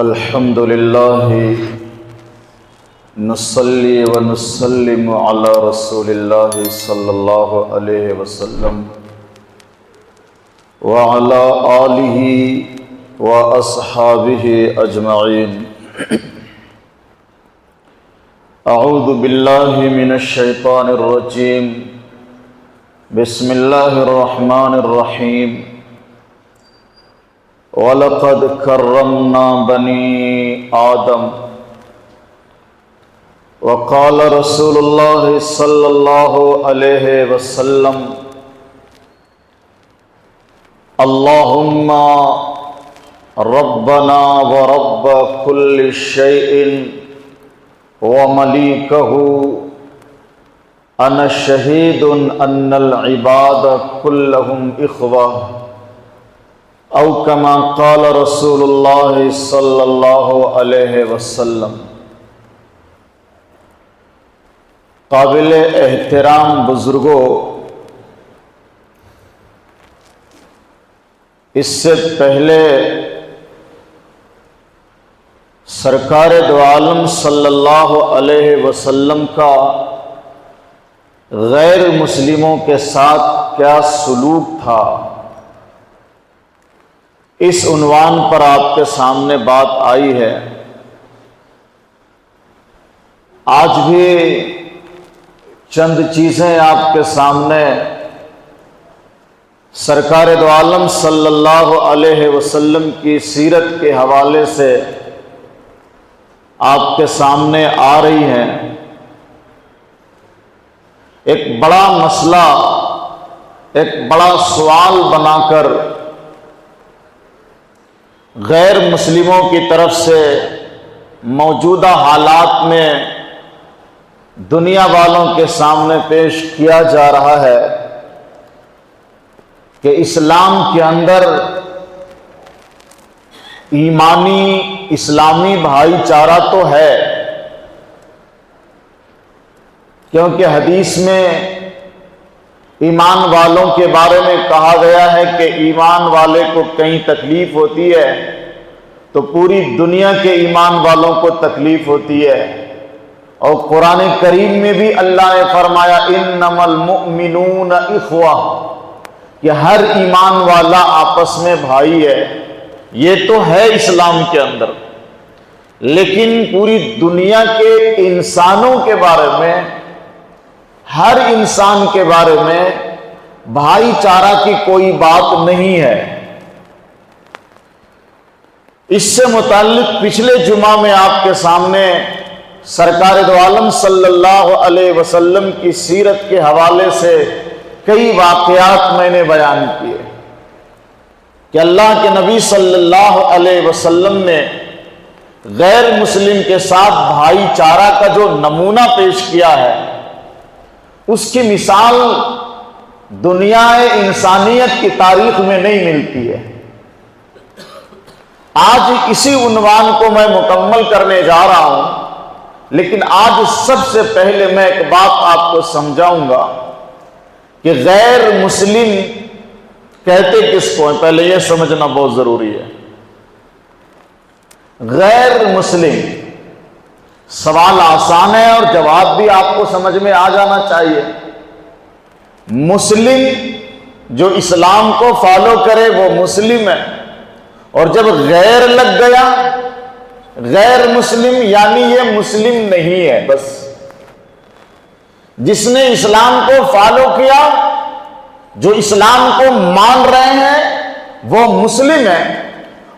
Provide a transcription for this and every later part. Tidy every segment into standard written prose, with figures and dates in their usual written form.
الحمد للہ نصلی و نسلم علی رسول اللہ صلی اللہ علیہ وسلم وعلی آلہ و اصحابہ اجمعین۔ اعوذ باللہ من الشیطان الرجیم، بسم اللہ الرحمن الرحیم۔ وَلَقَدْ كَرَّمْنَا بَنِي آدَمَ وقال رسول اللہ صلی اللہ علیہ وسلم اللہم ربنا ورب كل شيء ومليكه أنا شهيد أن العباد كلهم إخوة او کما قال رسول اللہ صلی اللہ علیہ وسلم۔ قابل احترام بزرگوں، اس سے پہلے سرکار دو عالم صلی اللہ علیہ وسلم کا غیر مسلموں کے ساتھ کیا سلوک تھا، اس عنوان پر آپ کے سامنے بات آئی ہے۔ آج بھی چند چیزیں آپ کے سامنے سرکار دو عالم صلی اللہ علیہ وسلم کی سیرت کے حوالے سے آپ کے سامنے آ رہی ہیں۔ ایک بڑا مسئلہ، ایک بڑا سوال بنا کر غیر مسلموں کی طرف سے موجودہ حالات میں دنیا والوں کے سامنے پیش کیا جا رہا ہے کہ اسلام کے اندر ایمانی اسلامی بھائی چارہ تو ہے، کیونکہ حدیث میں ایمان والوں کے بارے میں کہا گیا ہے کہ ایمان والے کو کہیں تکلیف ہوتی ہے تو پوری دنیا کے ایمان والوں کو تکلیف ہوتی ہے۔ اور قرآن کریم میں بھی اللہ نے فرمایا انما المؤمنون اخوہ، کہ ہر ایمان والا آپس میں بھائی ہے۔ یہ تو ہے اسلام کے اندر، لیکن پوری دنیا کے انسانوں کے بارے میں، ہر انسان کے بارے میں بھائی چارہ کی کوئی بات نہیں ہے۔ اس سے متعلق پچھلے جمعہ میں آپ کے سامنے سرکار دو عالم صلی اللہ علیہ وسلم کی سیرت کے حوالے سے کئی واقعات میں نے بیان کیے کہ اللہ کے نبی صلی اللہ علیہ وسلم نے غیر مسلم کے ساتھ بھائی چارہ کا جو نمونہ پیش کیا ہے، اس کی مثال دنیا انسانیت کی تاریخ میں نہیں ملتی ہے۔ آج اسی عنوان کو میں مکمل کرنے جا رہا ہوں، لیکن آج سب سے پہلے میں ایک بات آپ کو سمجھاؤں گا کہ غیر مسلم کہتے کس کو ہیں، پہلے یہ سمجھنا بہت ضروری ہے۔ غیر مسلم، سوال آسان ہے اور جواب بھی آپ کو سمجھ میں آ جانا چاہیے۔ مسلم جو اسلام کو فالو کرے وہ مسلم ہے، اور جب غیر لگ گیا، غیر مسلم یعنی یہ مسلم نہیں ہے۔ بس جس نے اسلام کو فالو کیا، جو اسلام کو مان رہے ہیں وہ مسلم ہے،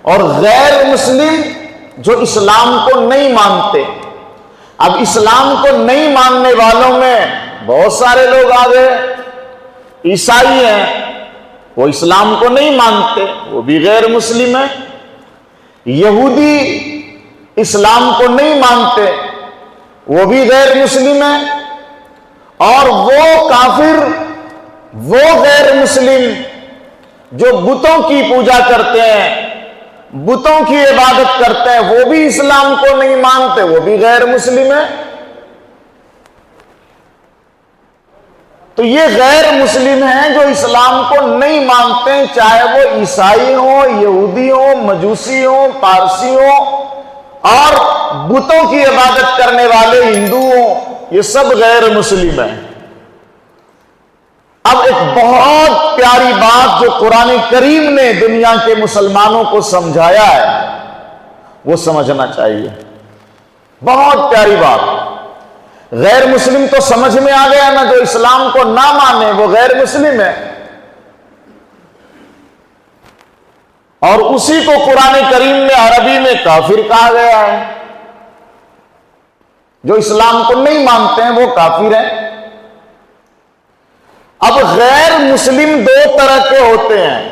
اور غیر مسلم جو اسلام کو نہیں مانتے۔ اب اسلام کو نہیں ماننے والوں میں بہت سارے لوگ آ گئے۔ عیسائی ہیں، وہ اسلام کو نہیں مانتے، وہ بھی غیر مسلم ہیں۔ یہودی اسلام کو نہیں مانتے، وہ بھی غیر مسلم ہیں۔ اور وہ کافر، وہ غیر مسلم جو بتوں کی پوجا کرتے ہیں، بتوں کی عبادت کرتے ہیں، وہ بھی اسلام کو نہیں مانتے، وہ بھی غیر مسلم ہے۔ تو یہ غیر مسلم ہیں جو اسلام کو نہیں مانتے، چاہے وہ عیسائی ہوں، یہودی ہوں، مجوسی ہوں، پارسی ہوں، اور بتوں کی عبادت کرنے والے ہندوؤں، یہ سب غیر مسلم ہیں۔ اب ایک بہت پیاری بات جو قرآن کریم نے دنیا کے مسلمانوں کو سمجھایا ہے وہ سمجھنا چاہیے۔ بہت پیاری بات۔ غیر مسلم تو سمجھ میں آ گیا نا، جو اسلام کو نہ مانے وہ غیر مسلم ہے، اور اسی کو قرآن کریم میں عربی میں کافر کہا گیا ہے۔ جو اسلام کو نہیں مانتے ہیں وہ کافر ہیں۔ اب غیر مسلم دو طرح کے ہوتے ہیں۔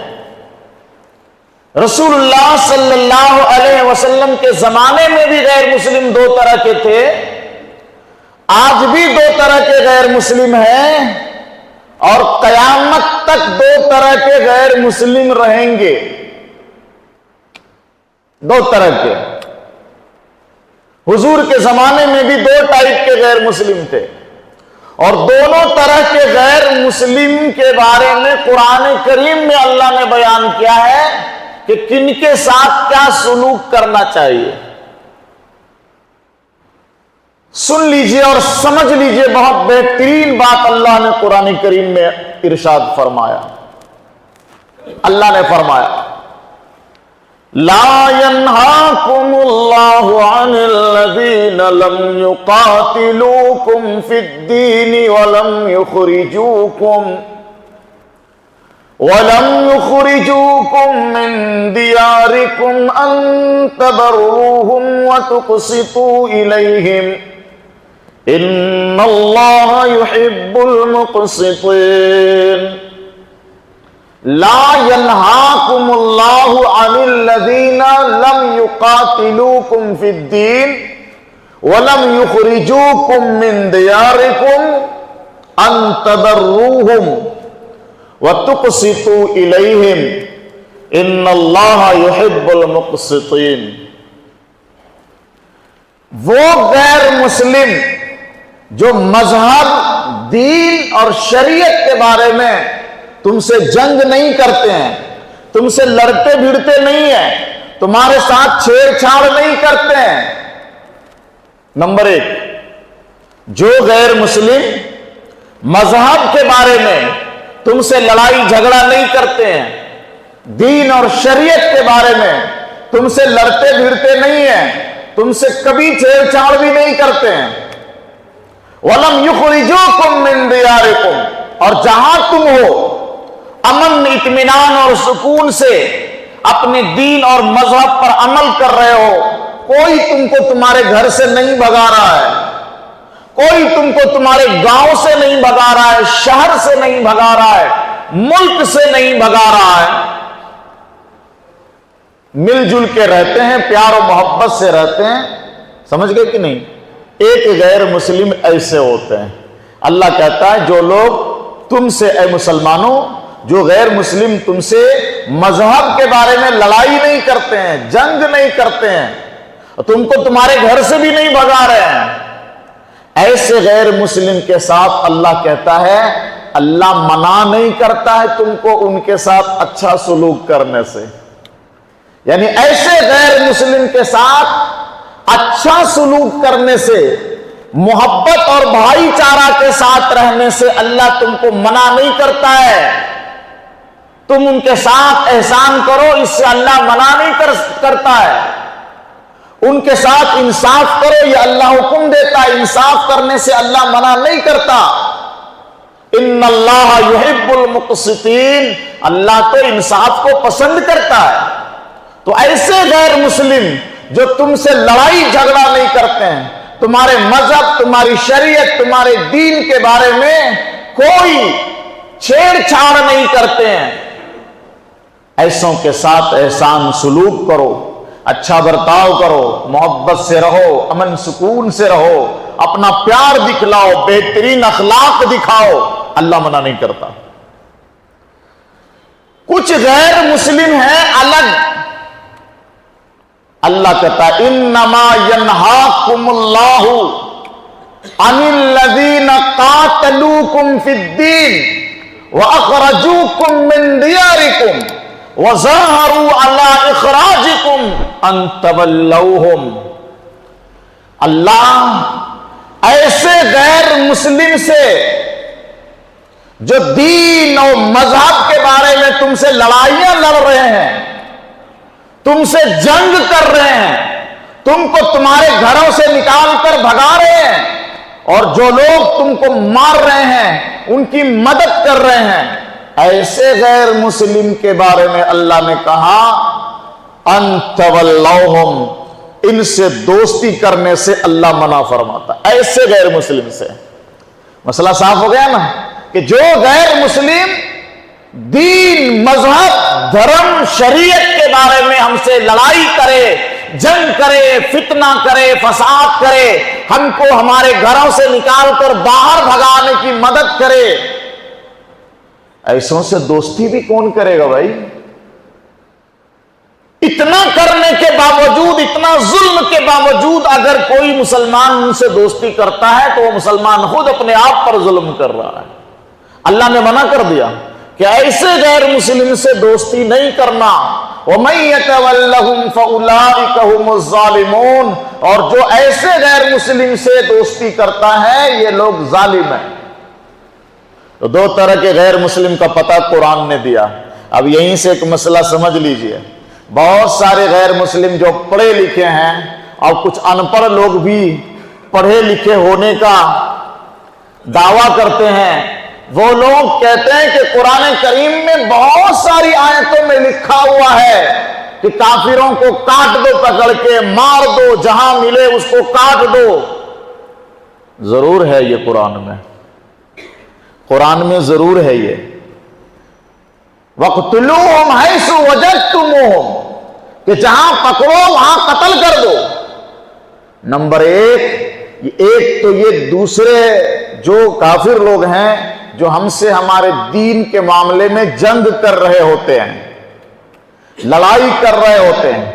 رسول اللہ صلی اللہ علیہ وسلم کے زمانے میں بھی غیر مسلم دو طرح کے تھے، آج بھی دو طرح کے غیر مسلم ہیں، اور قیامت تک دو طرح کے غیر مسلم رہیں گے۔ دو طرح کے۔ حضور کے زمانے میں بھی دو ٹائپ کے غیر مسلم تھے، اور دونوں طرح کے غیر مسلم کے بارے میں قرآن کریم میں اللہ نے بیان کیا ہے کہ کن کے ساتھ کیا سلوک کرنا چاہیے۔ سن لیجئے اور سمجھ لیجئے، بہت بہترین بات اللہ نے قرآن کریم میں ارشاد فرمایا۔ اللہ نے فرمایا لا ينهاكم الله عن الذين لم يقاتلوكم في الدين ولم يخرجوكم من دياركم أن تبروهم وتقسطوا إليهم إن الله يحب المقسطين۔ لا ينهاكم الله عن الذين لم يقاتلوكم في الدين ولم يخرجوكم من دياركم أن تبروهم وتقسطوا إليهم إن الله يحب المقسطين۔ وہ غیر مسلم جو مذہب، دین اور شریعت کے بارے میں تم سے جنگ نہیں کرتے ہیں، تم سے لڑتے بھیڑتے نہیں ہیں، تمہارے ساتھ چھیڑ چھاڑ نہیں کرتے ہیں۔ نمبر ایک، جو غیر مسلم مذہب کے بارے میں تم سے لڑائی جھگڑا نہیں کرتے ہیں، دین اور شریعت کے بارے میں تم سے لڑتے بھیڑتے نہیں ہیں، تم سے کبھی چھیڑ چھاڑ بھی نہیں کرتے ہیں۔ وَلَمْ يُخْرِجُوكُم مِّن دِيَارِكُمْ، اور جہاں تم ہو امن، اطمینان اور سکون سے اپنے دین اور مذہب پر عمل کر رہے ہو، کوئی تم کو تمہارے گھر سے نہیں بھگا رہا ہے، کوئی تم کو تمہارے گاؤں سے نہیں بھگا رہا ہے، شہر سے نہیں بھگا رہا ہے، ملک سے نہیں بھگا رہا ہے، مل جل کے رہتے ہیں، پیار و محبت سے رہتے ہیں۔ سمجھ گئے کہ نہیں؟ ایک غیر مسلم ایسے ہوتے ہیں۔ اللہ کہتا ہے جو لوگ تم سے، اے مسلمانوں، جو غیر مسلم تم سے مذہب کے بارے میں لڑائی نہیں کرتے ہیں، جنگ نہیں کرتے ہیں، تم کو تمہارے گھر سے بھی نہیں بھگا رہے ہیں، ایسے غیر مسلم کے ساتھ اللہ کہتا ہے اللہ منع نہیں کرتا ہے تم کو ان کے ساتھ اچھا سلوک کرنے سے۔ یعنی ایسے غیر مسلم کے ساتھ اچھا سلوک کرنے سے، محبت اور بھائی چارہ کے ساتھ رہنے سے اللہ تم کو منع نہیں کرتا ہے۔ تم ان کے ساتھ احسان کرو، اس سے اللہ منع نہیں کرتا ہے۔ ان کے ساتھ انصاف کرو، یہ اللہ حکم دیتا ہے، انصاف کرنے سے اللہ منع نہیں کرتا۔ ان اللہ یحب المقسطین، اللہ تو انصاف کو پسند کرتا ہے۔ تو ایسے غیر مسلم جو تم سے لڑائی جھگڑا نہیں کرتے ہیں، تمہارے مذہب، تمہاری شریعت، تمہارے دین کے بارے میں کوئی چھیڑ چھاڑ نہیں کرتے ہیں، ایسوں کے ساتھ احسان سلوک کرو، اچھا برتاؤ کرو، محبت سے رہو، امن سکون سے رہو، اپنا پیار دکھلاؤ، بہترین اخلاق دکھاؤ، اللہ منع نہیں کرتا۔ کچھ غیر مسلم ہیں الگ، اللہ کہتا ہے انما ینہاکم اللہ عن الذین قاتلوکم فی الدین واخرجوکم من دیارکم وظاہروا علی اخراجکم ان تولوہم اللہ ایسے غیر مسلم سے جو دین اور مذہب کے بارے میں تم سے لڑائیاں لڑ رہے ہیں، تم سے جنگ کر رہے ہیں، تم کو تمہارے گھروں سے نکال کر بھگا رہے ہیں، اور جو لوگ تم کو مار رہے ہیں ان کی مدد کر رہے ہیں، ایسے غیر مسلم کے بارے میں اللہ نے کہا ان تولوہم، ان سے دوستی کرنے سے اللہ منع فرماتا، ایسے غیر مسلم سے۔ مسئلہ صاف ہو گیا نا کہ جو غیر مسلم دین، مذہب، دھرم، شریعت کے بارے میں ہم سے لڑائی کرے، جنگ کرے، فتنہ کرے، فساد کرے، ہم کو ہمارے گھروں سے نکال کر باہر بھگانے کی مدد کرے، ایسوں سے دوستی بھی کون کرے گا بھائی؟ اتنا کرنے کے باوجود، اتنا ظلم کے باوجود اگر کوئی مسلمان ان سے دوستی کرتا ہے تو وہ مسلمان خود اپنے آپ پر ظلم کر رہا ہے۔ اللہ نے منع کر دیا کہ ایسے غیر مسلم سے دوستی نہیں کرنا، وَمَن يَتَوَلَّهُمْ فَأُولَٰئِكَ هُمُ الظَّالِمُونَ، اور جو ایسے غیر مسلم سے دوستی کرتا ہے یہ لوگ ظالم ہیں۔ تو دو طرح کے غیر مسلم کا پتہ قرآن نے دیا۔ اب یہیں سے ایک مسئلہ سمجھ لیجئے، بہت سارے غیر مسلم جو پڑھے لکھے ہیں اور کچھ ان پڑھ لوگ بھی پڑھے لکھے ہونے کا دعویٰ کرتے ہیں، وہ لوگ کہتے ہیں کہ قرآن کریم میں بہت ساری آیتوں میں لکھا ہوا ہے کہ کافروں کو کاٹ دو، پکڑ کے مار دو، جہاں ملے اس کو کاٹ دو۔ ضرور ہے یہ قرآن میں ضرور ہے یہ، وَاقْتُلُوهُمْ حَيْثُ وَجَدتُّمُوهُمْ، کہ جہاں پکڑو وہاں قتل کر دو۔ نمبر ایک تو یہ دوسرے جو کافر لوگ ہیں جو ہم سے ہمارے دین کے معاملے میں جنگ کر رہے ہوتے ہیں، لڑائی کر رہے ہوتے ہیں،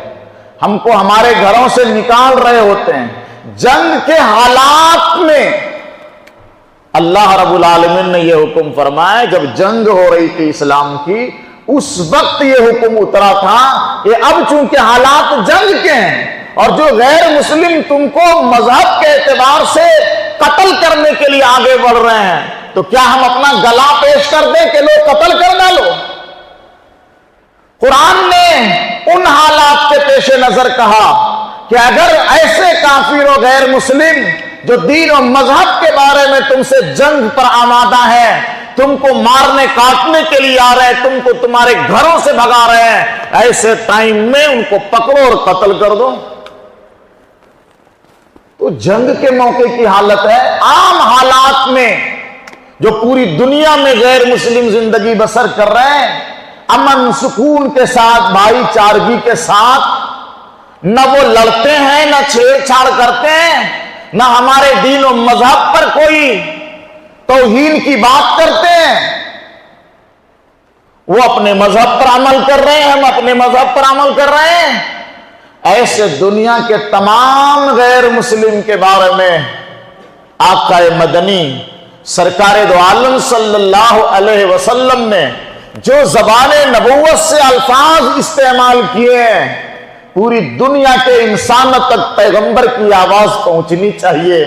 ہم کو ہمارے گھروں سے نکال رہے ہوتے ہیں، جنگ کے حالات میں اللہ رب العالمین نے یہ حکم فرمایا، جب جنگ ہو رہی تھی اسلام کی اس وقت یہ حکم اترا تھا کہ اب چونکہ حالات جنگ کے ہیں اور جو غیر مسلم تم کو مذہب کے اعتبار سے قتل کرنے کے لیے آگے بڑھ رہے ہیں تو کیا ہم اپنا گلا پیش کر دیں کہ لو قتل کر ڈالو؟ قرآن نے ان حالات کے پیش نظر کہا کہ اگر ایسے کافر و غیر مسلم جو دین و مذہب کے بارے میں تم سے جنگ پر آمادہ ہے، تم کو مارنے کاٹنے کے لیے آ رہے ہیں، تم کو تمہارے گھروں سے بھگا رہے ہیں، ایسے ٹائم میں ان کو پکڑو اور قتل کر دو۔ تو جنگ کے موقع کی حالت ہے، عام حالات میں جو پوری دنیا میں غیر مسلم زندگی بسر کر رہے ہیں، امن سکون کے ساتھ، بھائی چارگی کے ساتھ، نہ وہ لڑتے ہیں نہ چھیڑ چھاڑ کرتے ہیں، نہ ہمارے دین و مذہب پر کوئی توہین کی بات کرتے ہیں، وہ اپنے مذہب پر عمل کر رہے ہیں، ہم اپنے مذہب پر عمل کر رہے ہیں۔ ایسے دنیا کے تمام غیر مسلم کے بارے میں آقا مدنی سرکار دو عالم صلی اللہ علیہ وسلم نے جو زبان نبوت سے الفاظ استعمال کیے ہیں، پوری دنیا کے انسانوں تک پیغمبر کی آواز پہنچنی چاہیے،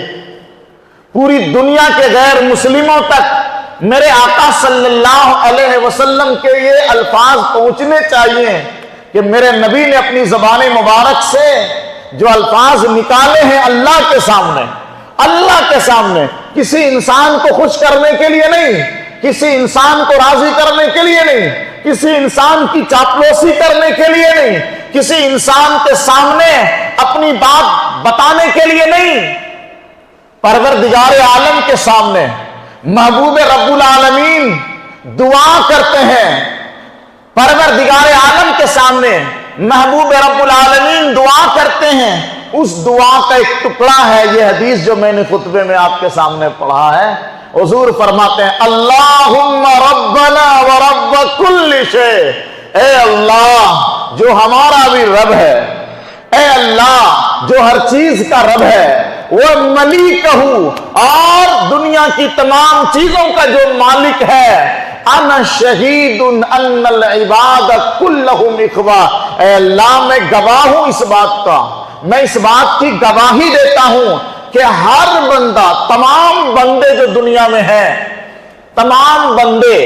پوری دنیا کے غیر مسلموں تک میرے آقا صلی اللہ علیہ وسلم کے یہ الفاظ پہنچنے چاہیے کہ میرے نبی نے اپنی زبان مبارک سے جو الفاظ نکالے ہیں اللہ کے سامنے، کسی انسان کو خوش کرنے کے لیے نہیں، کسی انسان کو راضی کرنے کے لیے نہیں، کسی انسان کی چاپلوسی کرنے کے لیے نہیں، کسی انسان کے سامنے اپنی بات بتانے کے لیے نہیں، پروردگار عالم کے سامنے محبوب رب العالمین دعا کرتے ہیں، پروردگار عالم کے سامنے محبوب رب العالمین دعا کرتے ہیں، اس دعا کا ایک ٹکڑا ہے یہ حدیث جو میں نے خطبے میں آپ کے سامنے پڑھا ہے۔ حضور فرماتے ہیں اللہم ربنا ورب کل شیء، اے اللہ جو ہمارا بھی رب ہے، اے اللہ جو ہر چیز کا رب ہے، وہ ملیکہ اور دنیا کی تمام چیزوں کا جو مالک ہے، انا شہید ان العباد کلہم اخوہ، اے اللہ میں گواہ ہوں اس بات کا میں اس بات کی گواہی دیتا ہوں کہ ہر بندہ، تمام بندے جو دنیا میں ہیں، تمام بندے،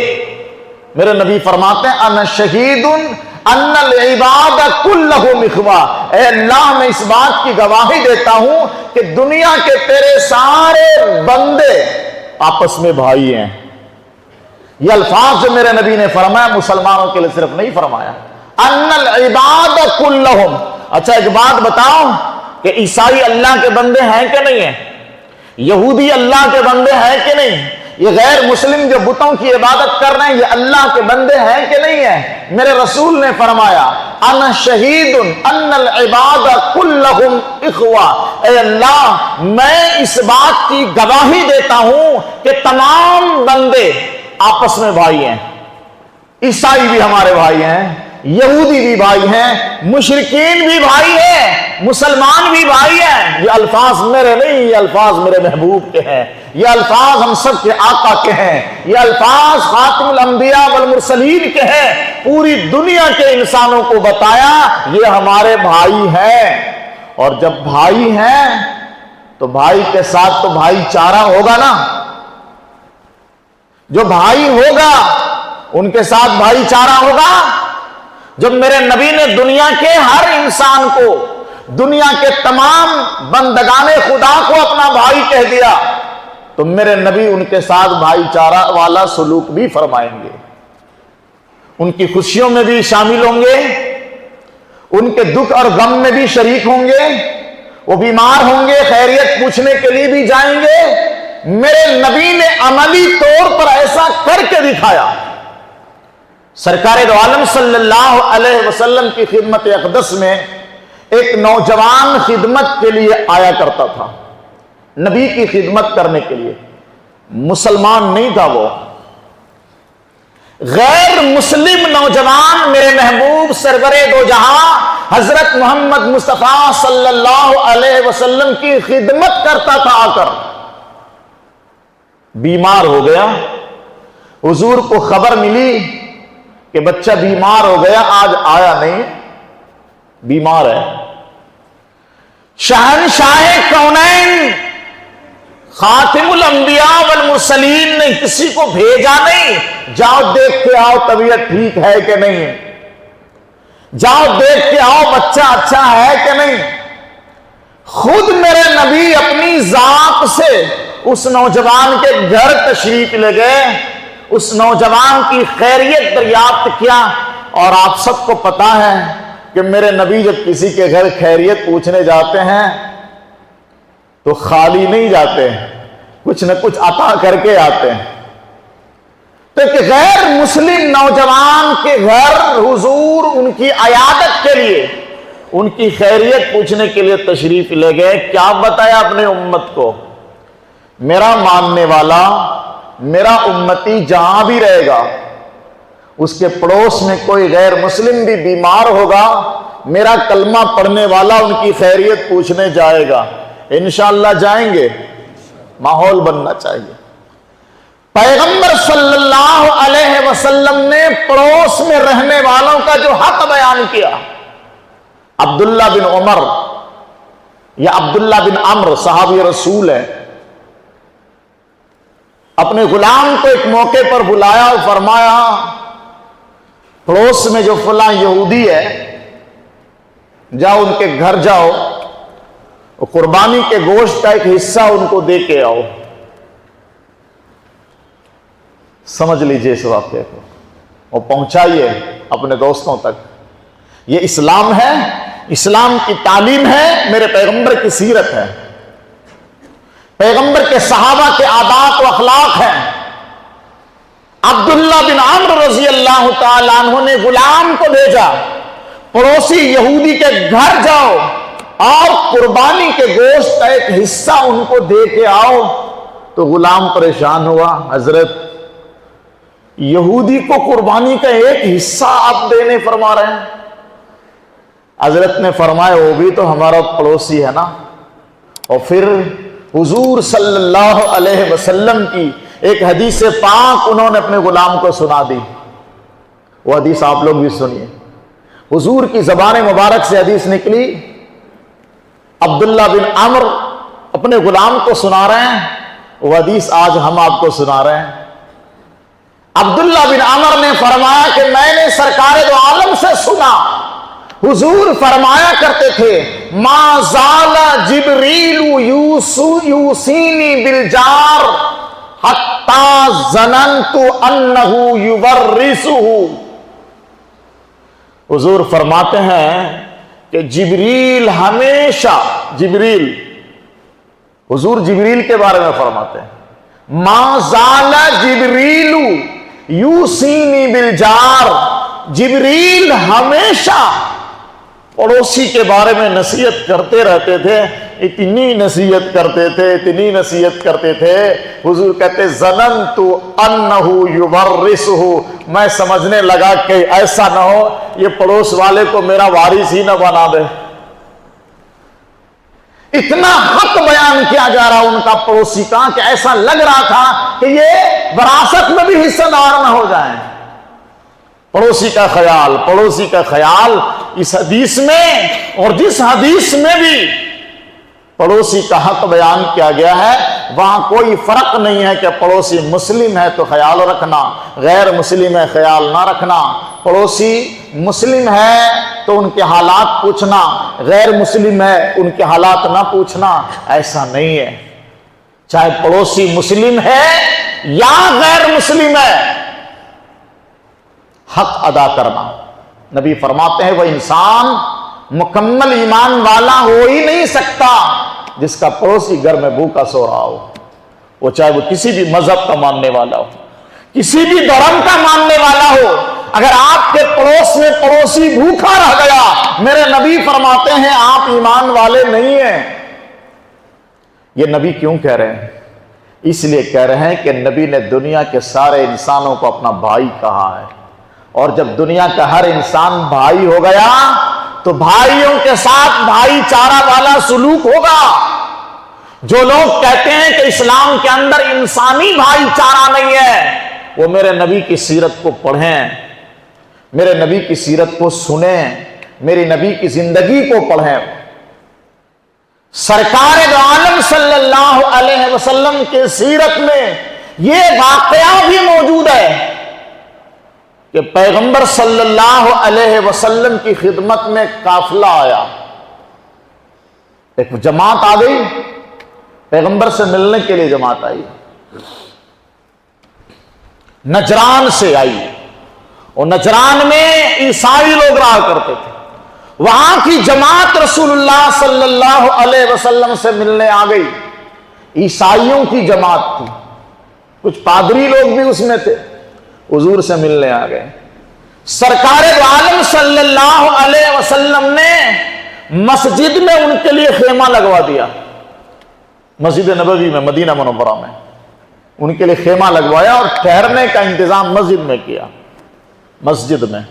میرے نبی فرماتے ہیں انا شہید ان العباد کلہم اخوہ، اے اللہ میں اس بات کی گواہی دیتا ہوں کہ دنیا کے تیرے سارے بندے آپس میں بھائی ہیں۔ یہ الفاظ جو میرے نبی نے فرمایا مسلمانوں کے لیے صرف نہیں فرمایا، ان العباد کلہم۔ اچھا ایک بات بتاؤ کہ عیسائی اللہ کے بندے ہیں کہ نہیں ہیں؟ یہودی اللہ کے بندے ہیں کہ نہیں؟ یہ غیر مسلم جو بتوں کی عبادت کر رہے ہیں یہ اللہ کے بندے ہیں کہ نہیں ہیں؟ میرے رسول نے فرمایا انا شہید ان العباد کلہم اخوہ، اے اللہ میں اس بات کی گواہی دیتا ہوں کہ تمام بندے آپس میں بھائی ہیں۔ عیسائی بھی ہمارے بھائی ہیں، یہودی بھی بھائی ہیں، مشرکین بھی بھائی ہیں، مسلمان بھی بھائی ہیں۔ یہ الفاظ میرے نہیں، یہ الفاظ میرے محبوب کے ہیں، یہ الفاظ ہم سب کے آقا کے ہیں، یہ الفاظ خاتم الانبیاء والمرسلین کے ہیں۔ پوری دنیا کے انسانوں کو بتایا یہ ہمارے بھائی ہیں، اور جب بھائی ہیں تو بھائی کے ساتھ تو بھائی چارہ ہوگا نا۔ جو بھائی ہوگا ان کے ساتھ بھائی چارہ ہوگا۔ جب میرے نبی نے دنیا کے ہر انسان کو، دنیا کے تمام بندگان خدا کو اپنا بھائی کہہ دیا تو میرے نبی ان کے ساتھ بھائی چارہ والا سلوک بھی فرمائیں گے، ان کی خوشیوں میں بھی شامل ہوں گے، ان کے دکھ اور غم میں بھی شریک ہوں گے، وہ بیمار ہوں گے خیریت پوچھنے کے لیے بھی جائیں گے۔ میرے نبی نے عملی طور پر ایسا کر کے دکھایا۔ سرکار دو عالم صلی اللہ علیہ وسلم کی خدمت اقدس میں ایک نوجوان خدمت کے لیے آیا کرتا تھا، نبی کی خدمت کرنے کے لیے۔ مسلمان نہیں تھا وہ، غیر مسلم نوجوان میرے محبوب سرور دو جہاں حضرت محمد مصطفیٰ صلی اللہ علیہ وسلم کی خدمت کرتا تھا۔ آ کر بیمار ہو گیا، حضور کو خبر ملی کہ بچہ بیمار ہو گیا، آج آیا نہیں، بیمار ہے۔ شہنشاہ کونین خاتم الانبیاء والمرسلین نے کسی کو بھیجا نہیں، جاؤ دیکھ کے آؤ طبیعت ٹھیک ہے کہ نہیں، جاؤ دیکھ کے آؤ بچہ اچھا ہے کہ نہیں۔ خود میرے نبی اپنی ذات سے اس نوجوان کے گھر تشریف لے گئے، اس نوجوان کی خیریت دریافت کیا۔ اور آپ سب کو پتا ہے کہ میرے نبی جب کسی کے گھر خیریت پوچھنے جاتے ہیں تو خالی نہیں جاتے، کچھ نہ کچھ عطا کر کے آتے ہیں۔ تو ایک غیر مسلم نوجوان کے گھر حضور ان کی عیادت کے لیے، ان کی خیریت پوچھنے کے لیے تشریف لے گئے۔ کیا بتایا اپنے امت کو؟ میرا ماننے والا، میرا امتی جہاں بھی رہے گا، اس کے پڑوس میں کوئی غیر مسلم بھی بیمار ہوگا، میرا کلمہ پڑھنے والا ان کی خیریت پوچھنے جائے گا۔ انشاءاللہ جائیں گے، ماحول بننا چاہیے۔ پیغمبر صلی اللہ علیہ وسلم نے پڑوس میں رہنے والوں کا جو حق بیان کیا، عبداللہ بن عمر یا عبداللہ بن عمرو صحابی رسول ہے، اپنے غلام کو ایک موقع پر بلایا اور فرمایا پڑوس میں جو فلاں یہودی ہے جاؤ ان کے گھر جاؤ، قربانی کے گوشت کا ایک حصہ ان کو دے کے آؤ۔ سمجھ لیجئے اس واقعے کو اور پہنچائیے اپنے دوستوں تک۔ یہ اسلام ہے، اسلام کی تعلیم ہے، میرے پیغمبر کی سیرت ہے، پیغمبر کے صحابہ کے عادات و اخلاق ہیں۔ عبداللہ بن عمرو رضی اللہ تعالیٰ عنہ نے غلام کو بھیجا، پڑوسی یہودی کے گھر جاؤ اور قربانی کے گوشت کا ایک حصہ ان کو دے کے آؤ۔ تو غلام پریشان ہوا، حضرت یہودی کو قربانی کا ایک حصہ آپ دینے فرما رہے ہیں؟ حضرت نے فرمایا وہ بھی تو ہمارا پڑوسی ہے نا۔ اور پھر حضور صلی اللہ علیہ وسلم کی ایک حدیث پاک انہوں نے اپنے غلام کو سنا دی، وہ حدیث آپ لوگ بھی سنیے۔ حضور کی زبان مبارک سے حدیث نکلی، عبداللہ بن عمر اپنے غلام کو سنا رہے ہیں، وہ حدیث آج ہم آپ کو سنا رہے ہیں۔ عبداللہ بن عمر نے فرمایا کہ میں نے سرکار دو عالم سے سنا، حضور فرمایا کرتے تھے ما زال جبریل یوصینی بالجار حتی ظننت انہ یورثہ۔ حضور فرماتے ہیں کہ جبریل ہمیشہ، حضور جبریل کے بارے میں فرماتے ہیں ما زال جبریل یوصینی بالجار، جبریل ہمیشہ پڑوسی کے بارے میں نصیحت کرتے رہتے تھے، اتنی نصیحت کرتے تھے، حضور کہتے ظننت انہ یورثہ، میں سمجھنے لگا کہ ایسا نہ ہو یہ پڑوس والے کو میرا وارث ہی نہ بنا دے۔ اتنا حق بیان کیا جا رہا ان کا پڑوسی کا کہ ایسا لگ رہا تھا کہ یہ وراثت میں بھی حصہ دار نہ ہو جائیں۔ پڑوسی کا خیال اس حدیث میں، اور جس حدیث میں بھی پڑوسی کا حق بیان کیا گیا ہے وہاں کوئی فرق نہیں ہے کہ پڑوسی مسلم ہے تو خیال رکھنا، غیر مسلم ہے خیال نہ رکھنا، پڑوسی مسلم ہے تو ان کے حالات پوچھنا، غیر مسلم ہے ان کے حالات نہ پوچھنا، ایسا نہیں ہے۔ چاہے پڑوسی مسلم ہے یا غیر مسلم ہے، حق ادا کرنا۔ نبی فرماتے ہیں وہ انسان مکمل ایمان والا ہو ہی نہیں سکتا جس کا پڑوسی گھر میں بھوکا سو رہا ہو، وہ چاہے وہ کسی بھی مذہب کا ماننے والا ہو، کسی بھی دھرم کا ماننے والا ہو۔ اگر آپ کے پڑوس میں پڑوسی بھوکا رہ گیا، میرے نبی فرماتے ہیں آپ ایمان والے نہیں ہیں۔ یہ نبی کیوں کہہ رہے ہیں؟ اس لیے کہہ رہے ہیں کہ نبی نے دنیا کے سارے انسانوں کو اپنا بھائی کہا ہے، اور جب دنیا کا ہر انسان بھائی ہو گیا تو بھائیوں کے ساتھ بھائی چارہ والا سلوک ہوگا۔ جو لوگ کہتے ہیں کہ اسلام کے اندر انسانی بھائی چارہ نہیں ہے، وہ میرے نبی کی سیرت کو پڑھیں، میرے نبی کی سیرت کو سنیں، میری نبی کی زندگی کو پڑھیں۔ سرکار دو عالم صلی اللہ علیہ وسلم کے سیرت میں یہ واقعہ بھی موجود ہے کہ پیغمبر صلی اللہ علیہ وسلم کی خدمت میں قافلہ آیا، ایک جماعت آ گئی، پیغمبر سے ملنے کے لیے جماعت آئی، نجران سے آئی، اور نجران میں عیسائی لوگ رہا کرتے تھے، وہاں کی جماعت رسول اللہ صلی اللہ علیہ وسلم سے ملنے آ گئی، عیسائیوں کی جماعت تھی، کچھ پادری لوگ بھی اس میں تھے، حضور سے ملنے آ گئے۔ سرکار دو عالم صلی اللہ علیہ وسلم نے مسجد میں ان کے لیے خیمہ لگوا دیا، مسجد نبوی میں، مدینہ منورہ میں ان کے لیے خیمہ لگوایا اور ٹھہرنے کا انتظام مسجد میں کیا۔ مسجد میں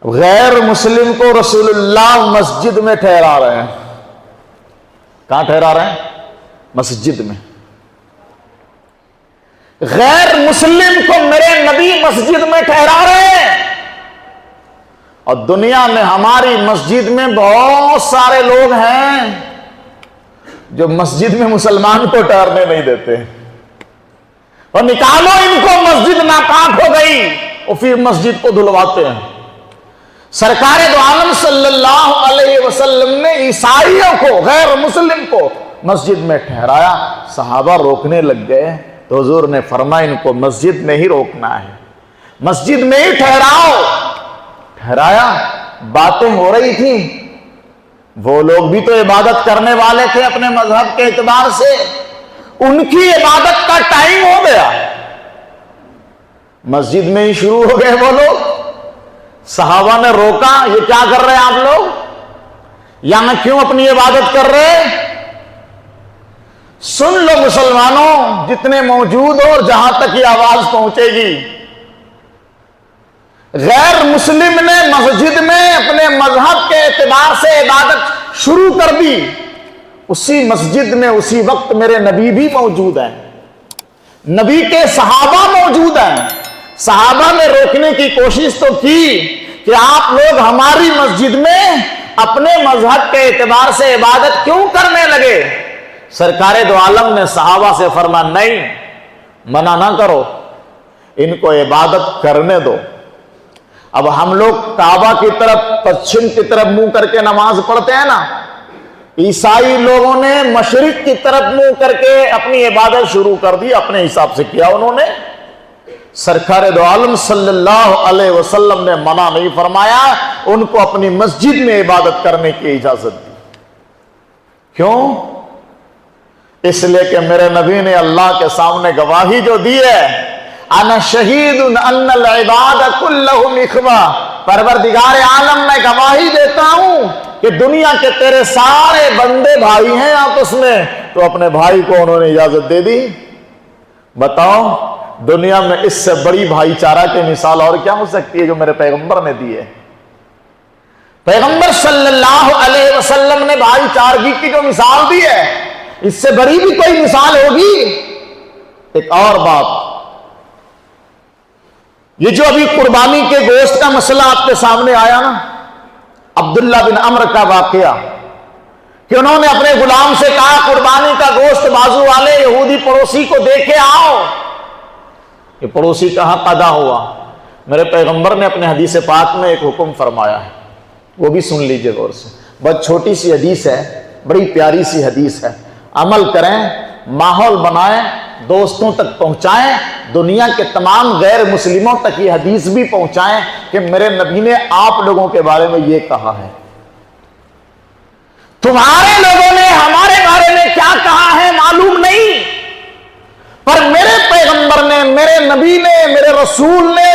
غیر مسلم کو رسول اللہ مسجد میں ٹھہرا رہے ہیں۔ کہاں ٹھہرا رہے ہیں؟ مسجد میں۔ غیر مسلم کو میرے نبی مسجد میں ٹھہرا رہے ہیں، اور دنیا میں ہماری مسجد میں بہت سارے لوگ ہیں جو مسجد میں مسلمان کو ٹھہرنے نہیں دیتے، اور نکالو ان کو، مسجد ناپاک ہو گئی، اور پھر مسجد کو دھلواتے ہیں۔ سرکار دو عالم صلی اللہ علیہ وسلم نے عیسائیوں کو، غیر مسلم کو مسجد میں ٹھہرایا، صحابہ روکنے لگ گئے تو حضور نے فرمایا ان کو مسجد میں ہی روکنا ہے، مسجد میں ہی ٹھہراؤ۔ ٹھہرایا، باتیں ہو رہی تھی، وہ لوگ بھی تو عبادت کرنے والے تھے اپنے مذہب کے اعتبار سے، ان کی عبادت کا ٹائم ہو گیا، مسجد میں ہی شروع ہو گئے وہ لوگ۔ صحابہ نے روکا، یہ کیا کر رہے ہیں آپ لوگ، یہاں کیوں اپنی عبادت کر رہے؟ سن لو مسلمانوں جتنے موجود ہو اور جہاں تک یہ آواز پہنچے گی، غیر مسلم نے مسجد میں اپنے مذہب کے اعتبار سے عبادت شروع کر دی، اسی مسجد میں اسی وقت میرے نبی بھی موجود ہیں، نبی کے صحابہ موجود ہیں۔ صحابہ نے روکنے کی کوشش تو کی کہ آپ لوگ ہماری مسجد میں اپنے مذہب کے اعتبار سے عبادت کیوں کرنے لگے؟ سرکار دو عالم نے صحابہ سے فرمایا نہیں، منع نہ کرو، ان کو عبادت کرنے دو۔ اب ہم لوگ کعبہ کی طرف پچھم کی طرف منہ کر کے نماز پڑھتے ہیں نا، عیسائی لوگوں نے مشرق کی طرف منہ کر کے اپنی عبادت شروع کر دی، اپنے حساب سے کیا انہوں نے۔ سرکار دو عالم صلی اللہ علیہ وسلم نے منع نہیں فرمایا، ان کو اپنی مسجد میں عبادت کرنے کی اجازت دی۔ کیوں؟ اس لیے کہ میرے نبی نے اللہ کے سامنے گواہی جو دی ہے، انا شہید ان العباد کلہم اخوہ، پروردگار عالم میں گواہی دیتا ہوں کہ دنیا کے تیرے سارے بندے بھائی ہیں آپس میں، تو اپنے بھائی کو انہوں نے اجازت دے دی۔ بتاؤ دنیا میں اس سے بڑی بھائی چارہ کی مثال اور کیا ہو سکتی ہے جو میرے پیغمبر نے دی ہے؟ پیغمبر صلی اللہ علیہ وسلم نے بھائی چارگی کی جو مثال دی ہے، اس سے بڑی بھی کوئی مثال ہوگی؟ ایک اور بات، یہ جو ابھی قربانی کے گوشت کا مسئلہ آپ کے سامنے آیا نا، عبداللہ بن عمر کا واقعہ کہ انہوں نے اپنے غلام سے کہا قربانی کا گوشت بازو والے یہودی پڑوسی کو دے کے آؤ۔ یہ پڑوسی کا حق ادا ہوا۔ میرے پیغمبر نے اپنے حدیث پاک میں ایک حکم فرمایا ہے، وہ بھی سن لیجئے غور سے، بہت چھوٹی سی حدیث ہے، بڑی پیاری سی حدیث ہے، عمل کریں، ماحول بنائیں، دوستوں تک پہنچائیں، دنیا کے تمام غیر مسلموں تک یہ حدیث بھی پہنچائیں کہ میرے نبی نے آپ لوگوں کے بارے میں یہ کہا ہے۔ تمہارے لوگوں نے ہمارے بارے میں کیا کہا ہے معلوم نہیں، پر میرے پیغمبر نے، میرے نبی نے، میرے رسول نے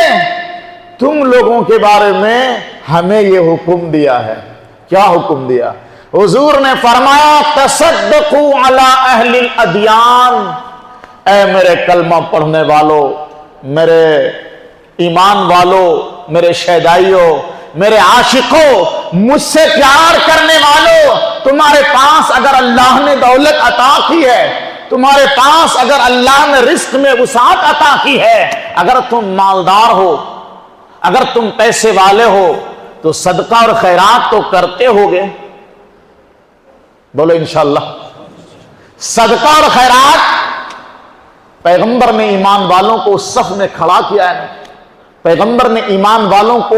تم لوگوں کے بارے میں ہمیں یہ حکم دیا ہے۔ کیا حکم دیا؟ حضور نے فرمایا تصدقوا علی اہل الادیان، اے میرے کلمہ پڑھنے والوں، میرے ایمان والوں، میرے شہدائیوں، میرے عاشقوں، مجھ سے پیار کرنے والوں، تمہارے پاس اگر اللہ نے دولت عطا کی ہے، تمہارے پاس اگر اللہ نے رزق میں وسعت عطا کی ہے، اگر تم مالدار ہو، اگر تم پیسے والے ہو، تو صدقہ اور خیرات تو کرتے ہوگے؟ بولو انشاءاللہ۔ صدقہ اور خیرات، پیغمبر نے ایمان والوں کو اس صف میں کھڑا کیا ہے، پیغمبر نے ایمان والوں کو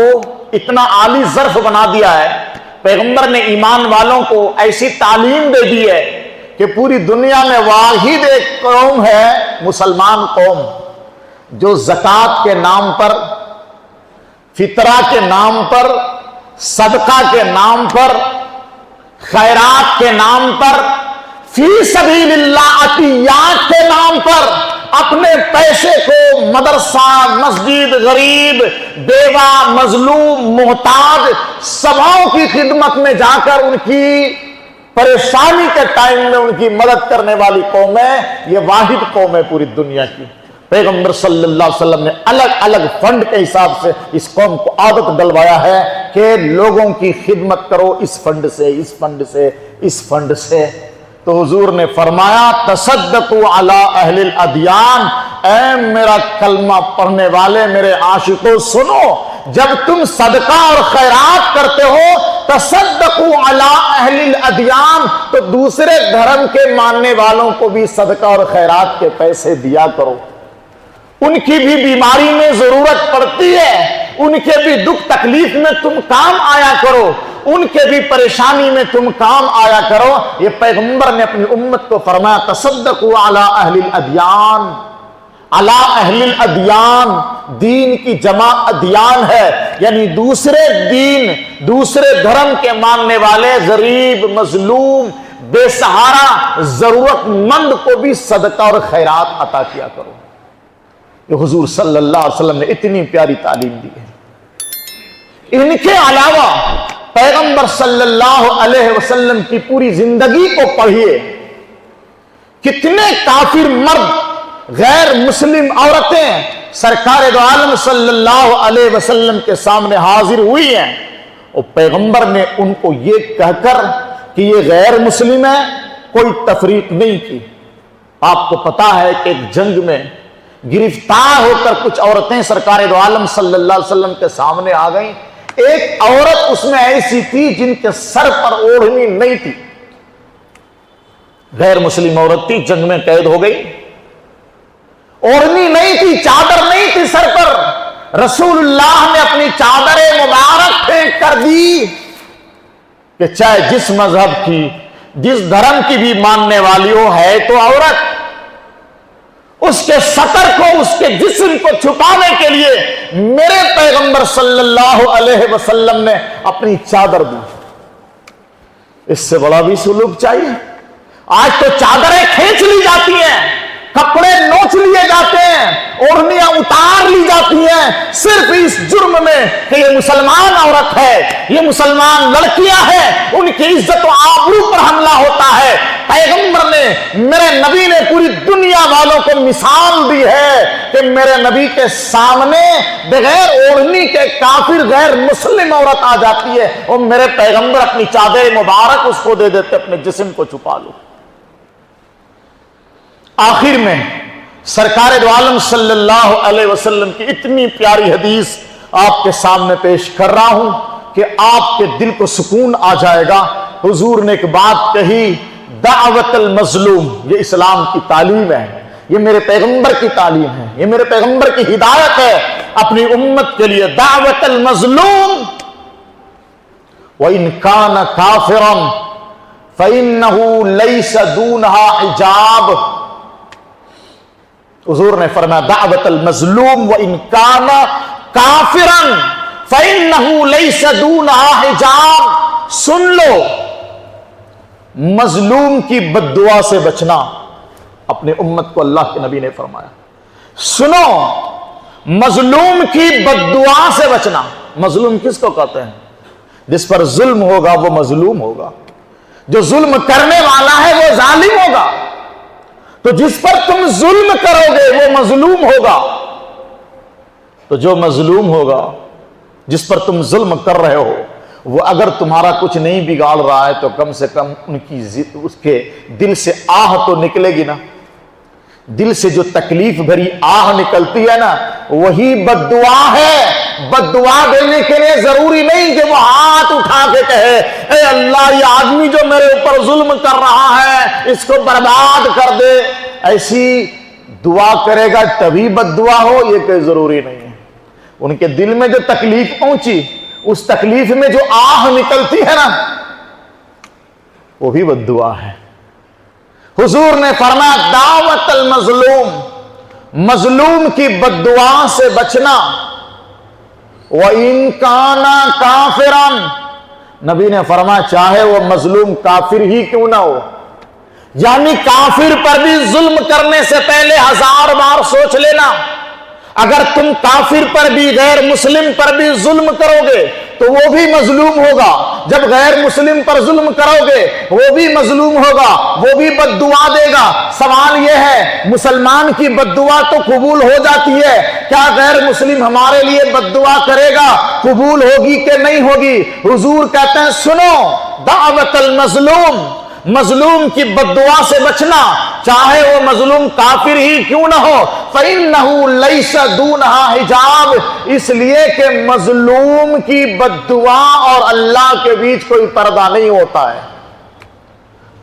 اتنا عالی ظرف بنا دیا ہے، پیغمبر نے ایمان والوں کو ایسی تعلیم دے دی ہے کہ پوری دنیا میں واحد ایک قوم ہے، مسلمان قوم، جو زکوٰۃ کے نام پر، فطرہ کے نام پر، صدقہ کے نام پر، خیرات کے نام پر، فی سبیل اللہ عطیات کے نام پر اپنے پیسے کو مدرسہ، مسجد، غریب، بیوہ، مظلوم، محتاج سبھوں کی خدمت میں جا کر ان کی پریشانی کے ٹائم میں ان کی مدد کرنے والی قوم ہے۔ یہ واحد قوم ہے پوری دنیا کی۔ پیغمبر صلی اللہ علیہ وسلم نے الگ الگ فنڈ کے حساب سے اس قوم کو عادت ڈلوایا ہے کہ لوگوں کی خدمت کرو، اس فنڈ سے، اس فنڈ سے، اس فنڈ سے۔ تو حضور نے فرمایا تصدقوا علی اہل الادیان، اے میرا کلمہ پڑھنے والے، میرے عاشقوں سنو، جب تم صدقہ اور خیرات کرتے ہو، تصدقوا علی اہل الادیان، تو دوسرے دھرم کے ماننے والوں کو بھی صدقہ اور خیرات کے پیسے دیا کرو۔ ان کی بھی بیماری میں ضرورت پڑتی ہے، ان کے بھی دکھ تکلیف میں تم کام آیا کرو، ان کے بھی پریشانی میں تم کام آیا کرو۔ یہ پیغمبر نے اپنی امت کو فرمایا تصدقوا علی اہل الادیان، علی اہل الادیان، دین کی جمع ادیان ہے، یعنی دوسرے دین، دوسرے دھرم کے ماننے والے غریب، مظلوم، بے سہارا، ضرورت مند کو بھی صدقہ اور خیرات عطا کیا کرو۔ یہ حضور صلی اللہ علیہ وسلم نے اتنی پیاری تعلیم دی ہے۔ ان کے علاوہ پیغمبر صلی اللہ علیہ وسلم کی پوری زندگی کو پڑھیے، کتنے کافر مرد، غیر مسلم عورتیں سرکار دو عالم صلی اللہ علیہ وسلم کے سامنے حاضر ہوئی ہیں، اور پیغمبر نے ان کو یہ کہہ کر کہ یہ غیر مسلم ہے کوئی تفریق نہیں کی۔ آپ کو پتا ہے کہ ایک جنگ میں گرفتار ہو کر کچھ عورتیں سرکار دو عالم صلی اللہ علیہ وسلم کے سامنے آ گئیں، ایک عورت اس میں ایسی تھی جن کے سر پر اوڑھنی نہیں تھی، غیر مسلم عورت تھی، جنگ میں قید ہو گئی، اوڑھنی نہیں تھی، چادر نہیں تھی سر پر۔ رسول اللہ نے اپنی چادر مبارک پھینک کر دی کہ چاہے جس مذہب کی جس دھرم کی بھی ماننے والی ہو، ہے تو عورت، اس کے سطر کو، اس کے جسم کو چھپانے کے لیے میرے پیغمبر صلی اللہ علیہ وسلم نے اپنی چادر دی۔ اس سے بڑا بھی سلوک چاہیے؟ آج تو چادریں کھینچ لی جاتی ہیں، کپڑے نوچ لیے جاتے ہیں، اوڑھنیاں اتار لی جاتی ہیں، صرف اس جرم میں کہ یہ مسلمان عورت ہے، یہ مسلمان لڑکیاں ہیں، ان کی عزت و آبرو پر حملہ ہوتا ہے۔ پیغمبر نے، میرے نبی نے پوری دنیا والوں کو مثال دی ہے کہ میرے نبی کے سامنے بغیر اوڑھنی کے کافر غیر مسلم عورت آ جاتی ہے، اور میرے پیغمبر اپنی چادر مبارک اس کو دے دیتے، اپنے جسم کو چھپا لو۔ آخر میں سرکار دو عالم صلی اللہ علیہ وسلم کی اتنی پیاری حدیث آپ کے سامنے پیش کر رہا ہوں کہ آپ کے دل کو سکون آ جائے گا۔ حضور نے ایک بات کہی، دعوت المظلوم، یہ اسلام کی تعلیم ہے، یہ میرے پیغمبر کی تعلیم ہے، یہ میرے پیغمبر کی ہدایت ہے اپنی امت کے لیے۔ دعوت المظلوم وَإِنْ كَانَ كَافِرًا فَإِنَّهُ لَيْسَ دُونَهَا حِجَابٌ۔ حضور نے فرمایا دعوت المظلوم وَإِنْ كَانَ كَافِرًا فَإِنَّهُ لَيْسَ دُونَهَا حِجَابٌ۔ سن لو، مظلوم کی بد دعا سے بچنا اپنی امت کو اللہ کے نبی نے فرمایا۔ سنو، مظلوم کی بد دعا سے بچنا۔ مظلوم کس کو کہتے ہیں؟ جس پر ظلم ہوگا وہ مظلوم ہوگا، جو ظلم کرنے والا ہے وہ ظالم ہوگا، تو جس پر تم ظلم کرو گے وہ مظلوم ہوگا، تو جو مظلوم ہوگا، جس پر تم ظلم کر رہے ہو، وہ اگر تمہارا کچھ نہیں بگاڑ رہا ہے تو کم سے کم اس کے دل سے آہ تو نکلے گی نا۔ دل سے جو تکلیف بھری آہ نکلتی ہے نا، وہی بد دعا ہے۔ بد دعا دینے کے لیے ضروری نہیں کہ وہ ہاتھ اٹھا کے کہے اے اللہ یہ آدمی جو میرے اوپر ظلم کر رہا ہے اس کو برباد کر دے۔ ایسی دعا کرے گا تبھی بد دعا ہو، یہ کوئی ضروری نہیں ہے۔ ان کے دل میں جو تکلیف پہنچی، اس تکلیف میں جو آہ نکلتی ہے نا، وہ بھی بد دعا ہے۔ حضور نے فرمایا دعوت المظلوم، مظلوم کی بد دعا سے بچنا۔ وَإِن كَانَ كَافِرًا، نبی نے فرمایا چاہے وہ مظلوم کافر ہی کیوں نہ ہو، یعنی کافر پر بھی ظلم کرنے سے پہلے 1000 بار سوچ لینا۔ اگر تم کافر پر بھی غیر مسلم پر بھی ظلم کرو گے تو وہ بھی مظلوم ہوگا، جب غیر مسلم پر ظلم کرو گے وہ بھی مظلوم ہوگا، وہ بھی بد دعا دے گا۔ سوال یہ ہے مسلمان کی بد دعا تو قبول ہو جاتی ہے، کیا غیر مسلم ہمارے لیے بد دعا کرے گا؟ قبول ہوگی کہ نہیں ہوگی؟ حضور کہتے ہیں سنو، دعوت المظلوم، مظلوم کی بد دعا سے بچنا، چاہے وہ مظلوم کافر ہی کیوں نہ ہو۔ فَإِنَّهُ لَيْسَ دُونَهَا حِجَابٌ، اس لیے کہ مظلوم کی بد دعا اور اللہ کے بیچ کوئی پردہ نہیں ہوتا ہے۔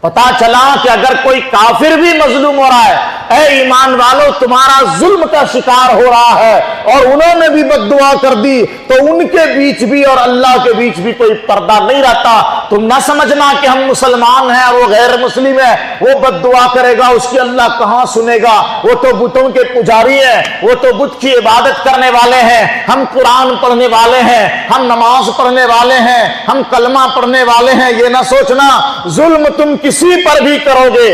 پتا چلا کہ اگر کوئی کافر بھی مظلوم ہو رہا ہے، اے ایمان والو تمہارا ظلم کا شکار ہو رہا ہے اور انہوں نے بھی بد دعا کر دی، تو ان کے بیچ بھی اور اللہ کے بیچ بھی کوئی پردہ نہیں رہتا۔ تم نہ سمجھنا کہ ہم مسلمان ہیں اور وہ غیر مسلم ہے، وہ بد دعا کرے گا اس کی اللہ کہاں سنے گا؟ وہ تو بتوں کے پجاری ہیں، وہ تو بت کی عبادت کرنے والے ہیں، ہم قرآن پڑھنے والے ہیں، ہم نماز پڑھنے والے ہیں، ہم کلمہ پڑھنے والے ہیں۔ یہ نہ سوچنا ظلم تم کسی پر بھی کرو گے،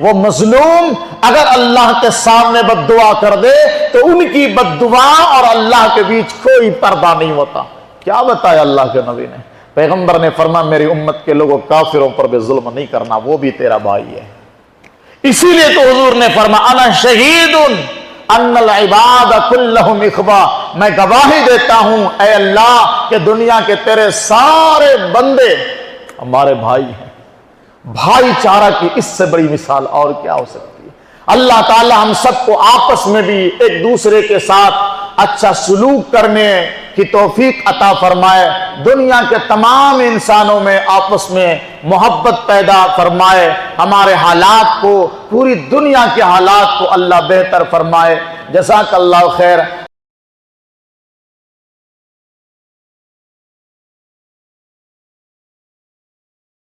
وہ مظلوم اگر اللہ کے سامنے بد دعا کر دے تو ان کی بد دعا اور اللہ کے بیچ کوئی پردہ نہیں ہوتا۔ کیا بتایا اللہ کے نبی نے؟ پیغمبر نے فرمایا میری امت کے لوگوں کافروں پر بھی ظلم نہیں کرنا، وہ بھی تیرا بھائی ہے۔ اسی لیے تو حضور نے فرمایا انا شہید ان العباد کلہم اخوہ، میں گواہی دیتا ہوں اے اللہ کہ دنیا کے تیرے سارے بندے ہمارے بھائی ہیں۔ بھائی چارہ کی اس سے بڑی مثال اور کیا ہو سکتی ہے؟ اللہ تعالی ہم سب کو آپس میں بھی ایک دوسرے کے ساتھ اچھا سلوک کرنے کی توفیق عطا فرمائے، دنیا کے تمام انسانوں میں آپس میں محبت پیدا فرمائے، ہمارے حالات کو، پوری دنیا کے حالات کو اللہ بہتر فرمائے۔ جزاک اللہ خیر۔